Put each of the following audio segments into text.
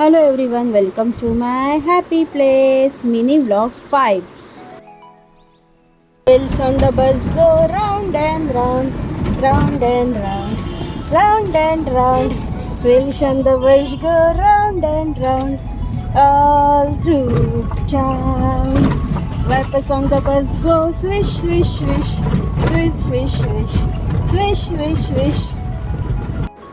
Hello everyone, welcome to my happy place mini vlog 5. Wheels on the bus go round and round, round and round, round and round. Wheels on the bus go round and round, all through the town. Wipers on the bus go swish, swish, swish, swish, swish, swish, swish, swish, swish.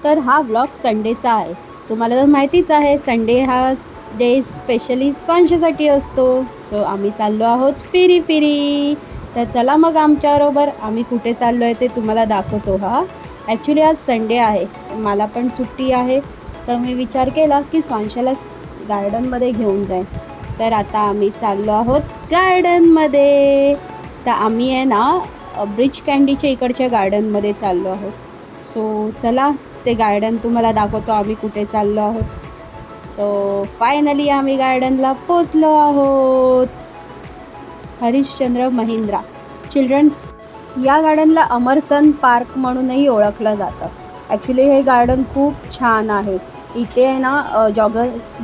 तर हा vlog संडेचा आहे. तुम्हाला तर माहितीच आहे Sunday हा day specially स्वांशासाठी असतो. So आम्ही चाललो आहोत फिरी फिरी. तर चला मग आमच्याबरोबर. आम्ही कुठे चाललो आहे ते तुम्हाला दाखवतो. ॲक्च्युली आज संडे आहे, मला पण सुट्टी आहे. तर मी विचार केला की स्वांशाला गार्डनमध्ये घेऊन जाईन. तर आता आम्ही चाललो आहोत गार्डनमध्ये. तर आम्ही आहे ना ब्रिज कँडीच्या इकडच्या गार्डनमध्ये चाललो आहोत. सो चला ते गार्डन तुम्हाला दाखवतो आम्ही कुठे चाललो आहोत. सो फायनली आम्ही गार्डनला पोचलो आहोत. हरिश्चंद्र महिंद्रा चिल्ड्रन्स. या गार्डनला अमरसन पार्क म्हणूनही ओळखलं जातं. ॲक्च्युली हे गार्डन खूप छान आहे. इथे आहे ना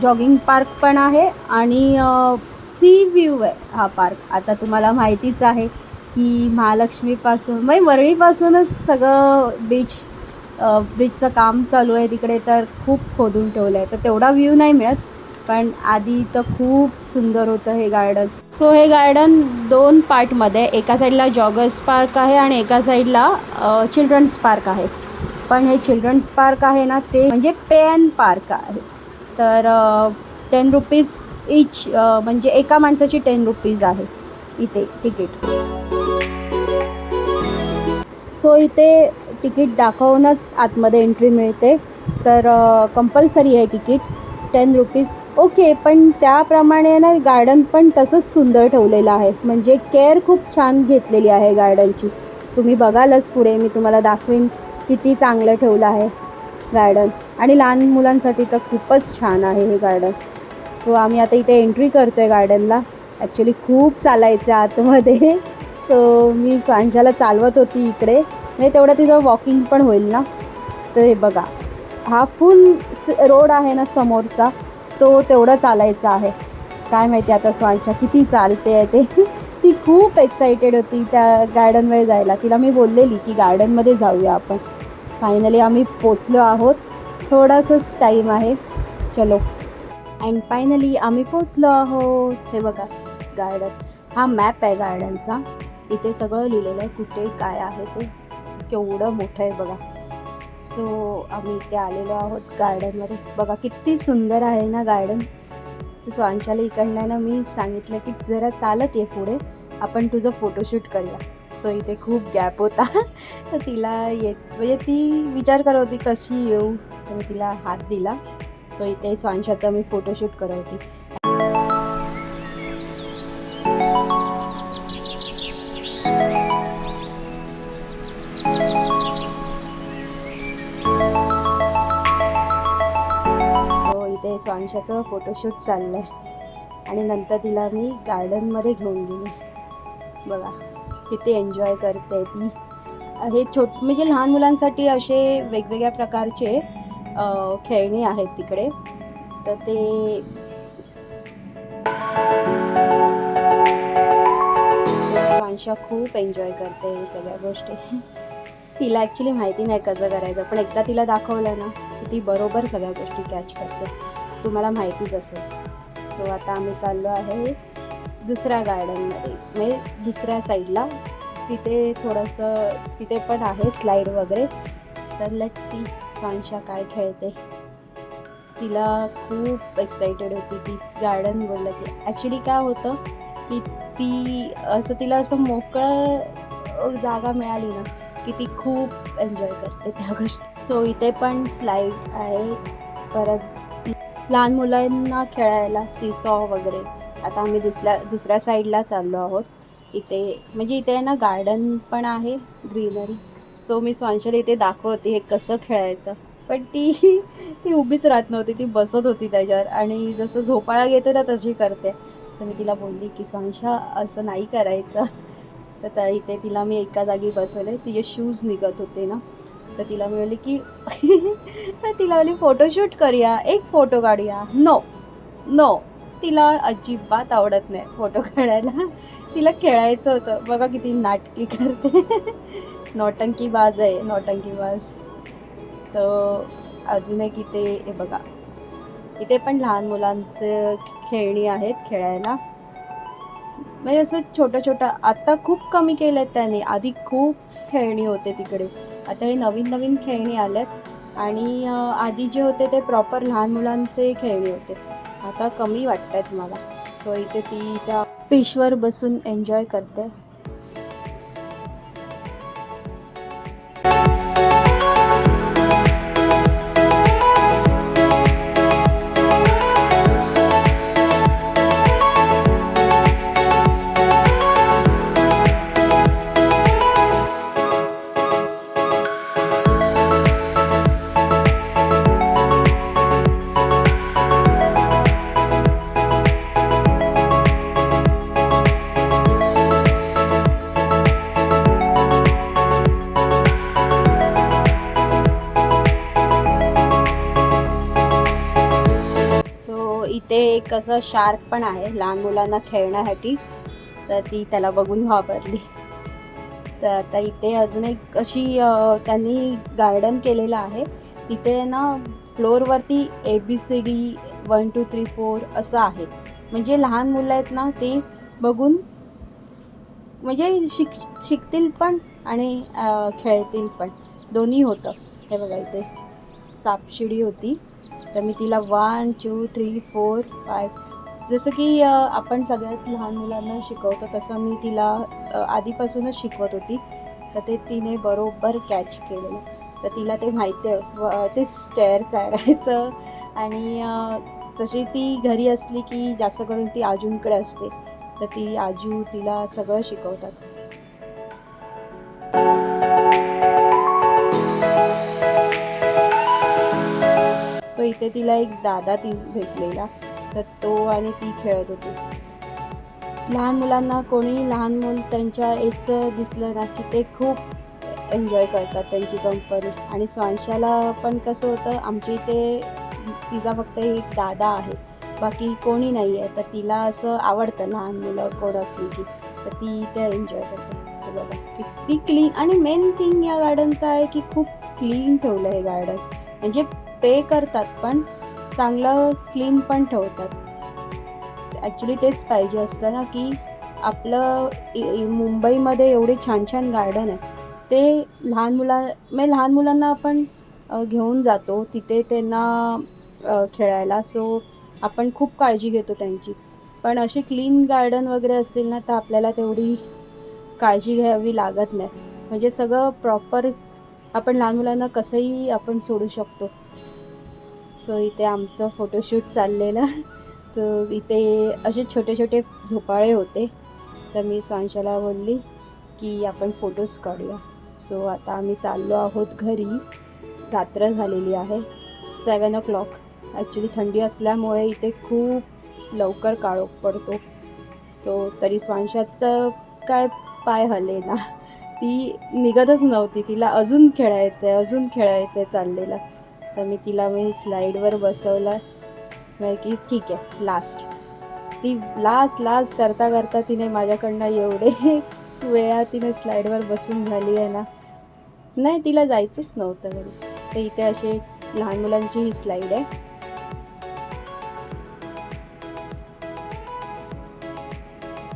जॉगिंग पार्क पण आहे आणि सी व्ह्यू आहे हा पार्क. आता तुम्हाला माहितीच आहे की महालक्ष्मीपासून म्हणजे वरळीपासूनच सगळं ब्रिजचं काम चालू आहे तिकडे. तर खूप खोदून ठेवलं आहे, तर तेवढा व्ह्यू नाही मिळत. पण आधी तर खूप सुंदर होतं हे गार्डन. सो हे गार्डन 2 पार्टमध्ये, एका साईडला जॉगर्स पार्क आहे आणि एका साईडला चिल्ड्रन्स पार्क आहे. पण हे चिल्ड्रन्स पार्क आहे ना ते म्हणजे पेन पार्क आहे. तर 10 रुपीज इच, म्हणजे एका माणसाची 10 रुपीज आहे इथे तिकीट. सो इथे तिकीट दाखवूनच आतमध्ये एंट्री मिळते. तर कंपल्सरी आहे तिकीट 10 रुपीज. ओके, पण त्याप्रमाणे ना गार्डन पण तसंच सुंदर ठेवलेलं आहे. म्हणजे केअर खूप छान घेतलेली आहे गार्डनची. तुम्ही बघालच पुढे मी तुम्हाला दाखवीन किती चांगलं ठेवलं आहे गार्डन. आणि लहान मुलांसाठी तर खूपच छान आहे हे गार्डन. सो आम्ही आता इथे एंट्री करतो आहे गार्डनला. ॲक्च्युली खूप चालायचं आतमध्ये. सो मी स्वांशाला चालवत होती इकडे, म्हणजे तेवढं तिथं वॉकिंग पण होईल ना. तर हे बघा, हा फुल रोड आहे ना समोरचा, तो तेवढं चालायचा आहे. काय माहिती आता स्वांशा किती चालते आहे ते. ती खूप एक्सायटेड होती त्या गार्डनमध्ये जायला. तिला मी बोललेली की गार्डनमध्ये जाऊया आपण. फायनली आम्ही पोचलो आहोत. थोडासाच टाईम आहे. चलो. अँड फायनली आम्ही पोचलो आहोत. हे बघा गार्डन. हा मॅप आहे गार्डनचा. इथे सगळं लिहिलेलं आहे कुठे काय आहे ते. केवढं मोठं आहे बघा. सो आम्ही इथे आलेलो आहोत गार्डनमध्ये. बघा किती सुंदर आहे ना गार्डन. स्वांशाला इकडनं ना मी सांगितलं की जरा चालत ये पुढे, आपण तुझं फोटोशूट करूया. सो इथे खूप गॅप होता. तर तिला म्हणजे ती विचार करत होती कशी येऊ, तर मी तिला हात दिला. सो इथे स्वांशाचा मी फोटोशूट करत होती. इथे स्वांशाचं फोटोशूट चाललं आहे. आणि नंतर तिला मी गार्डनमध्ये घेऊन गेली. बघा किती एन्जॉय करते ती. हे म्हणजे लहान मुलांसाठी असे वेगवेगळ्या प्रकारचे खेळणी आहेत तिकडे. तर ते स्वांशा खूप एन्जॉय करते हे सगळ्या गोष्टी. तिला ॲक्च्युली माहिती नाही कसं करायचं, पण एकदा तिला दाखवलं ना की ती बरोबर सगळ्या गोष्टी कॅच करते. तुम्हाला माहितीच असेल. सो आता आम्ही चाललो आहे दुसऱ्या गार्डनमध्ये, म्हणजे दुसऱ्या साईडला. तिथे थोडंसं तिथे पण आहे स्लाईड वगैरे. तर लेट्स सी स्वांशा काय खेळते. तिला खूप एक्सायटेड होती ती गार्डन बोललं की. ॲक्च्युली काय होतं की ती तिला असं मोकळं जागा मिळाली ना की ती खूप एन्जॉय करते त्या गोष्टी. सो इथे पण स्लाईड आहे. परत लहान मुलांना खेळायला सीसॉ वगैरे. आता आम्ही दुसऱ्या साईडला चाललो आहोत. इथे म्हणजे इथे ना गार्डन पण आहे, ग्रीनरी. सो मी स्वांशाला इथे दाखवते हे कसं खेळायचं. पण ती उभीच राहत नव्हती, ती बसत होती त्याच्यावर. आणि जसं झोपाळा घेतो ना तशी करते. तर मी तिला बोलली की स्वांशा असं नाही करायचं. तर इथे तिला मी एका जागी बसवले. तिचे शूज निघत होते ना, तर तिला मी बोलली की तिला बोलली फोटोशूट करूया, एक फोटो काढूया. नो नो, तिला अजिबात आवडत नाही फोटो काढायला. तिला खेळायचं होतं. बघा किती नाटकी करते. नौटंकीबाज आहे, नौटंकीबाज. तर अजून एक इथे हे बघा, इथे पण लहान मुलांचे खेळणी आहेत खेळायला. म्हणजे असं छोटं छोटं, आता खूप कमी केलं आहेत त्याने. आधी खूप खेळणी होते तिकडे, आता हे नवीन नवीन खेळणी आल्यात. आणि आधी जे होते ते प्रॉपर लहान मुलांचे खेळणी होते, आता कमी वाटत आहेत मला. सो इथे ती त्या फिशवर बसून एन्जॉय करते. इथे एक असं शार्क पण आहे लहान मुलांना खेळण्यासाठी, तर ती त्याला बघून घाबरली. तर आता इथे अजून एक अशी त्यांनी गार्डन केलेलं आहे. तिथे ना फ्लोअरवरती ABCD 1 2 3 4 असं आहे. म्हणजे लहान मुलं आहेत ना, ते बघून म्हणजे शिकतील पण आणि खेळतील पण, दोन्ही होतं. हे बघा इथे सापशिडी होती, तर मी तिला 1 2 3 4 5, जसं की आपण सगळ्यात लहान मुलांना शिकवतो तसं मी तिला आधीपासूनच शिकवत होती. तर ते तिने बरोबर कॅच केलेलं. तर तिला ते माहिती आहे, ते स्टेअर चढायचं. आणि तशी ती घरी असली की जास्त करून ती आजूंकडे असते, तर ती आजू तिला सगळं शिकवतात. सो इथे तिला एक दादा ती भेटलेला, तर तो आणि ती खेळत होती. लहान मुलांना कोणी लहान मूल त्यांच्या एजचं दिसलं ना की ते खूप एन्जॉय करतात त्यांची कंपनी. आणि स्वांशाला पण कसं होतं, आमच्या इथे तिचा फक्त एक दादा आहे, बाकी कोणी नाही आहे. तर तिला असं आवडतं लहान मुलं कोण असली की, तर ती ते एन्जॉय करते. तर बघा किती क्लीन. आणि मेन थिंग या गार्डनचं आहे की खूप क्लीन ठेवलं हे गार्डन. म्हणजे पे करतात पण चांगलं क्लीन पण ठेवतात. ॲक्च्युली तेच पाहिजे असतं ना, की आपलं मुंबईमध्ये एवढे छान छान गार्डन आहे, ते लहान मुलांना आपण घेऊन जातो तिथे त्यांना खेळायला. सो आपण खूप काळजी घेतो त्यांची. पण अशी क्लीन गार्डन वगैरे असेल ना, तर आपल्याला तेवढी काळजी घ्यावी लागत नाही. म्हणजे सगळं प्रॉपर आपण लहान मुलांना कसंही आपण सोडू शकतो. सो इथे आमचं फोटोशूट चाललेलं. तर इथे असे छोटे छोटे झोपाळे होते, तर मी स्वांशाला बोलली की आपण फोटोज काढूया. सो आता आम्ही चाललो आहोत घरी. रात्र झालेली आहे, 7 o'clock. ॲक्च्युली थंडी असल्यामुळे इथे खूप लवकर काळोख पडतो. सो तरी स्वांशाचं काय पाय हले ना, ती निघतच नव्हती. तिला अजून खेळायचं आहे चाललेलं. तर मी स्लाईडवर बसवलं. म्हणजे की ठीक आहे लास्ट. ती लास्ट करता करता तिने माझ्याकडनं एवढे वेळा तिने स्लाईडवर बसून झाली आहे ना. नाही, तिला जायचंच नव्हतं घरी. तर इथे असे लहान मुलांची ही स्लाईड आहे.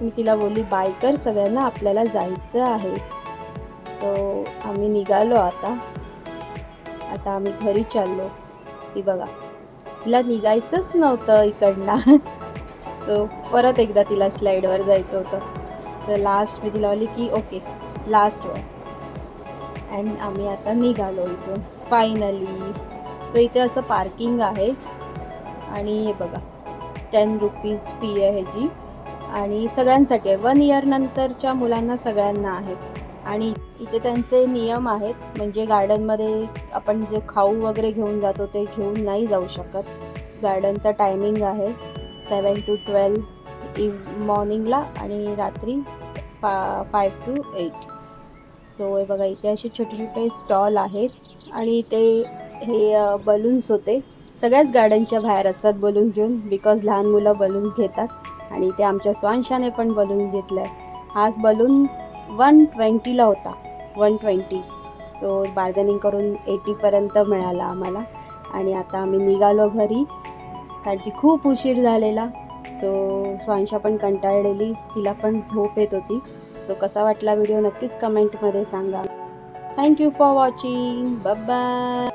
मी तिला बोलली बाय कर सगळ्यांना, आपल्याला जायचं आहे. सो आम्ही निघालो आता आम्ही घरी चाललो. ही बघा, तिला निघायचंच नव्हतं इकडनं. सो परत एकदा तिला स्लाईडवर जायचं होतं. तर लास्ट मी तिला बोलली की ओके लास्ट वर. अँड आम्ही आता निघालो इथून फायनली. सो इथे असं पार्किंग आहे. आणि हे बघा 10 रुपीज फी आहे ह्याची. आणि सगळ्यांसाठी आहे, 1 year नंतरच्या मुलांना सगळ्यांना आहे. आणि इथे त्यांचे नियम आहेत. म्हणजे गार्डनमध्ये आपण जे खाऊ वगैरे घेऊन जातो ते घेऊन नाही जाऊ शकत. गार्डनचा टायमिंग आहे 7 to 12 मॉर्निंगला आणि रात्री 5 to 8. सो हे बघा इथे असे छोटे छोटे स्टॉल आहेत आणि ते हे बलून्स होते. सगळ्याच गार्डनच्या बाहेर असतात बलून्स घेऊन, बिकॉज लहान मुलं बलून्स घेतात आणि ते आमच्या स्वांशाने पण बलून घेतला आहे. हाच बलून 120ला होता, 120. सो बार्गनिंग करून 80पर्यंत मिळाला आम्हाला आणि आता आम्ही निघालो घरी कारण की खूप उशीर झालेला. सो स्वांशा पण कंटाळलेली, तिला पण झोप येत होती. सो कसा वाटला व्हिडिओ नक्कीच कमेंटमध्ये सांगा. Thank you for watching. Bye bye.